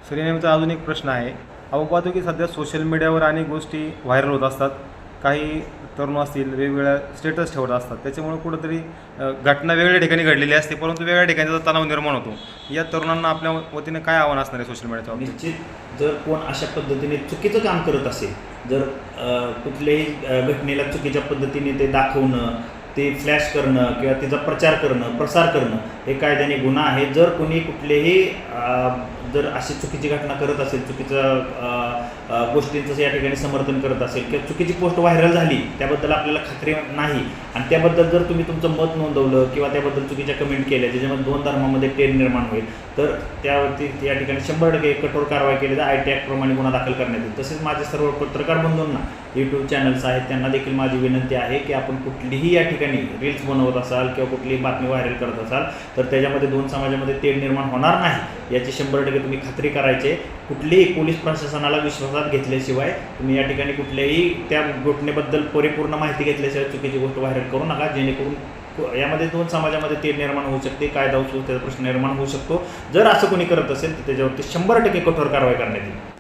Sir नेमचा अजून एक प्रश्न आहे. आपण पाहतो की सध्या सोशल मीडियावर अनेक गोष्टी व्हायरल होत असतात. काही तरुण असतील वेगवेगळ्या स्टेटस ठेवत असतात. त्याच्यामुळे कुठंतरी घटना वेगळ्या ठिकाणी घडलेली असते, परंतु वेगळ्या ठिकाणी त्याचा तणाव निर्माण होतो. या तरुणांना आपल्या वतीने काय आव्हान असणार आहे सोशल मीडियाच्या बाबतीत? निश्चित जर कोण अशा पद्धतीने चुकीचं काम करत असेल, जर कुठल्याही घटनेला चुकीच्या पद्धतीने ते दाखवणं, ते फ्लॅश करणं किंवा तिचा प्रचार करणं, प्रसार करणं हे कायद्याने गुन्हा आहे. जर कोणी कुठलेही जर अशी चुकीची घटना करत असेल, चुकीचं गोष्टींचं या ठिकाणी समर्थन करत असेल किंवा चुकीची पोस्ट व्हायरल झाली त्याबद्दल आपल्याला खात्री नाही आणि त्याबद्दल जर तुम्ही तुमचं मत नोंदवलं किंवा त्याबद्दल चुकीच्या कमेंट केल्या ज्याच्यामध्ये दोन धर्मामध्ये तेढ निर्माण होईल, तर त्यावरती या ठिकाणी 100% कठोर कारवाई केली तर IT ॲक्टप्रमाणे गुन्हा दाखल करण्यात येईल. तसेच माझे सर्व पत्रकार बंधूंना यूट्यूब चॅनल्स आहेत त्यांना देखील माझी विनंती आहे की आपण कुठलीही या ठिकाणी रील्स बनवत असाल किंवा कुठलीही बातमी व्हायरल करत असाल तर त्याच्यामध्ये दोन समाजामध्ये तेढ निर्माण होणार नाही याची 100% तुम्ही खात्री करायचे. कुठलीही पोलीस प्रशासनाला विश्वासात घेतल्याशिवाय तुम्ही या ठिकाणी कुठल्याही त्या घटनेबद्दल परिपूर्ण माहिती घेतल्याशिवाय चुकीची गोष्ट व्हायरल करू नका, जेणेकरून यामध्ये दोन समाजामध्ये तेढ निर्माण होऊ शकते, कायदा सुव्यवस्थेचा प्रश्न निर्माण होऊ शकतो. जर असं कोणी करत असेल तर त्याच्यावरती 100% कठोर कारवाई करण्यात येईल.